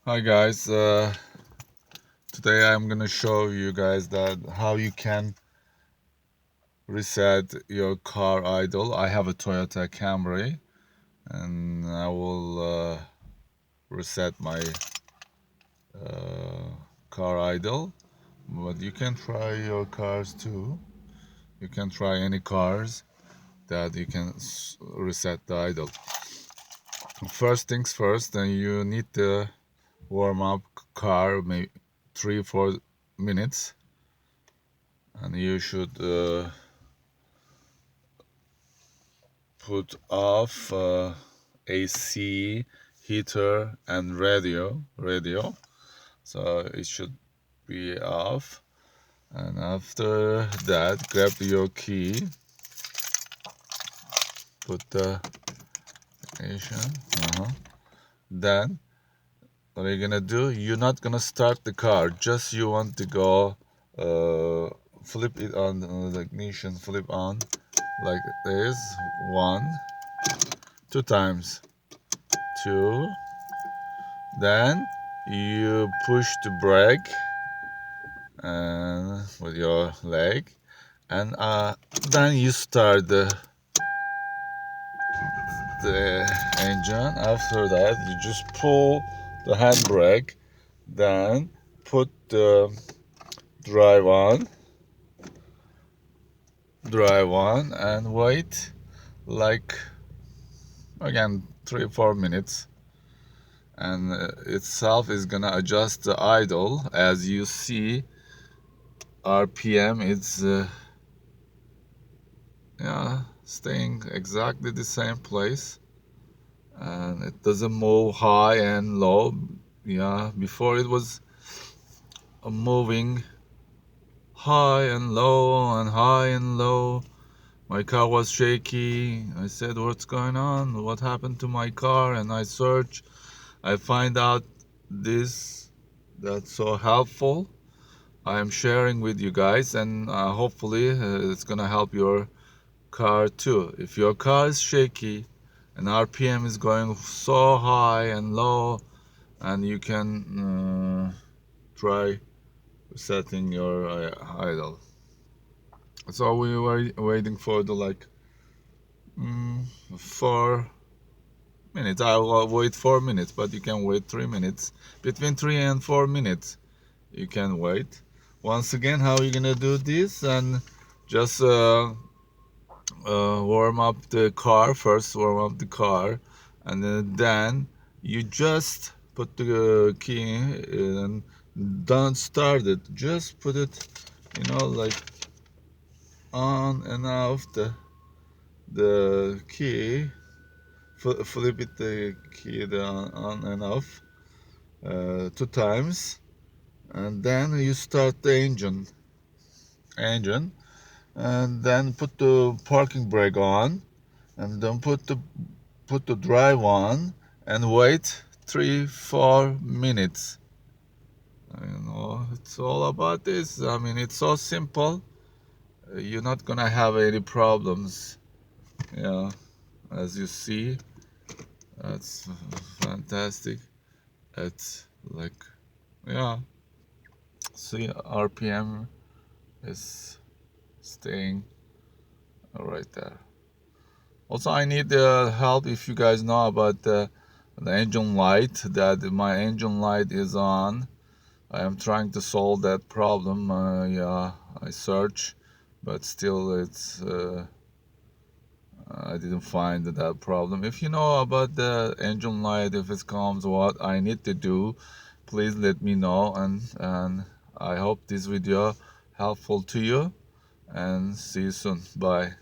Hi guys, today I'm gonna show you guys that how you can reset your car idle. I have a Toyota Camry and I will reset my uh, car idle, but you can try your cars too. You can try any cars that you can reset the idle. First things first, then you need to warm up car maybe 3-4 minutes, and you should put off AC, heater, and radio. So it should be off. And after that, grab your key, put the ignition. Then what are you gonna do? You're not gonna start the car. Just you want to go flip it on the ignition, flip on like this. 1, 2 times. 2. Then you push the brake and with your leg, and then you start the engine. After that, you just pull the handbrake, then put the drive on, and wait like again 3-4 minutes, and itself is gonna adjust the idle. As you see, RPM it's staying exactly the same place, and it doesn't move high and low. Before it was moving high and low and high and low. My car was shaky. I said, what's going on? What happened to my car? And I search. I find out this. That's so helpful. I am sharing with you guys, and hopefully it's gonna help your car too. If your car is shaky and RPM is going so high and low, and you can try setting your idle. So we were waiting for the 4 minutes. I will wait 4 minutes, but you can wait 3 minutes. Between 3 and 4 minutes, you can wait. Once again, how are you gonna do this? And just warm up the car first. Warm up the car, and then you just put the key in and don't start it. Just put it, like on and off the key. Flip it the key on and off 2 times, and then you start the engine, and then put the parking brake on, and then put the drive on, and wait 3-4 minutes. It's all about this. I mean, it's so simple. You're not gonna have any problems. Yeah, as you see, that's fantastic. It's like, yeah, see, RPM is staying right there. Also, I need help if you guys know about the engine light, that my engine light is on. I am trying to solve that problem. I search, but still it's I didn't find that problem. If you know about the engine light, if it comes, what I need to do, please let me know, and I hope this video helpful to you, and see you soon. Bye.